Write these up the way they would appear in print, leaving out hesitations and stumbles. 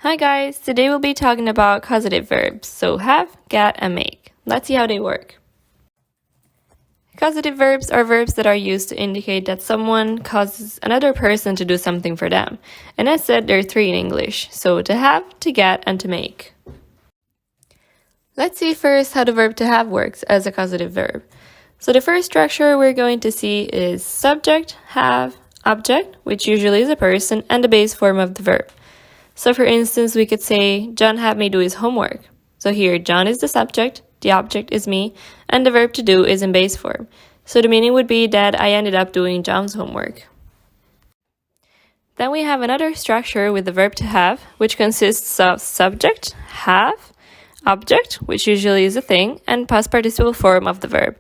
Hi guys, today we'll be talking about causative verbs, so have, get, and make. Let's see how they work. Causative verbs are verbs that are used to indicate that someone causes another person to do something for them. And as said, there are three in English, so to have, to get, and to make. Let's see first how the verb to have works as a causative verb. So the first structure we're going to see is subject, have, object, which usually is a person, and the base form of the verb. So for instance, we could say, John had me do his homework. So here, John is the subject, the object is me, and the verb to do is in base form. So the meaning would be that I ended up doing John's homework. Then we have another structure with the verb to have, which consists of subject, have, object, which usually is a thing, and past participle form of the verb.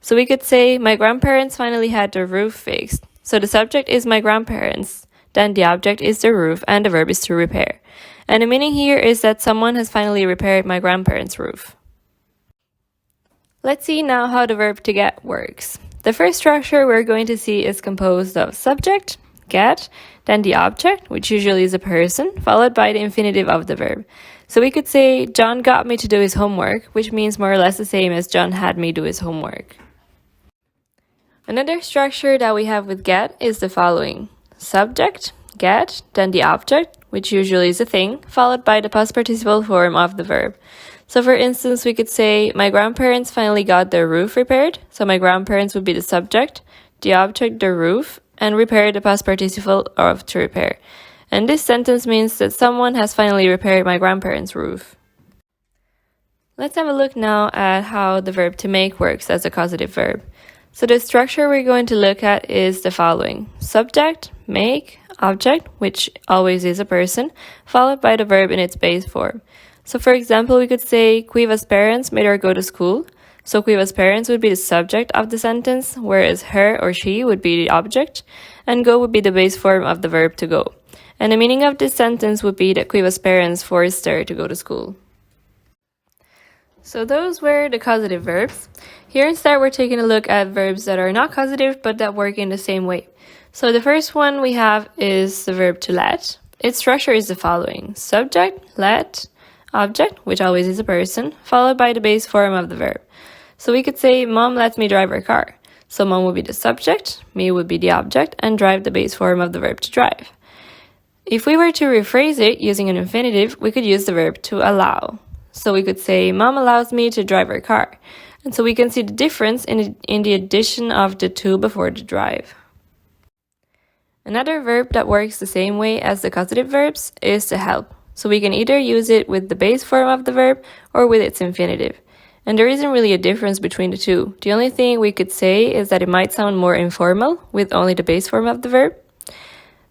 So we could say, my grandparents finally had their roof fixed. So the subject is my grandparents. Then the object is the roof and the verb is to repair. And the meaning here is that someone has finally repaired my grandparents' roof. Let's see now how the verb to get works. The first structure we're going to see is composed of subject, get, then the object, which usually is a person, followed by the infinitive of the verb. So we could say, John got me to do his homework, which means more or less the same as John had me do his homework. Another structure that we have with get is the following. Subject, get, then the object, which usually is a thing, followed by the past participle form of the verb. So for instance, we could say, my grandparents finally got their roof repaired. So my grandparents would be the subject, the object, the roof, and repair the past participle of to repair. And this sentence means that someone has finally repaired my grandparents' roof. Let's have a look now at how the verb to make works as a causative verb. So the structure we're going to look at is the following. Subject, make, object, which always is a person, followed by the verb in its base form. So for example, we could say, Quiva's parents made her go to school. So Quiva's parents would be the subject of the sentence, whereas her or she would be the object, and go would be the base form of the verb to go. And the meaning of this sentence would be that Quiva's parents forced her to go to school. So those were the causative verbs. Here instead we're taking a look at verbs that are not causative but that work in the same way. So the first one we have is the verb to let. Its structure is the following. Subject, let, object, which always is a person, followed by the base form of the verb. So we could say, Mom lets me drive her car. So mom would be the subject, me would be the object, and drive the base form of the verb to drive. If we were to rephrase it using an infinitive, we could use the verb to allow. So we could say, Mom allows me to drive her car. And so we can see the difference in the addition of the to before the drive. Another verb that works the same way as the causative verbs is to help. So we can either use it with the base form of the verb or with its infinitive. And there isn't really a difference between the two. The only thing we could say is that it might sound more informal with only the base form of the verb.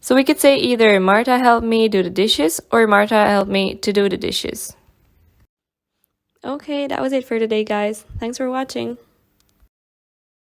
So we could say either Marta helped me do the dishes or Marta helped me to do the dishes. Okay, that was it for today, guys. Thanks for watching.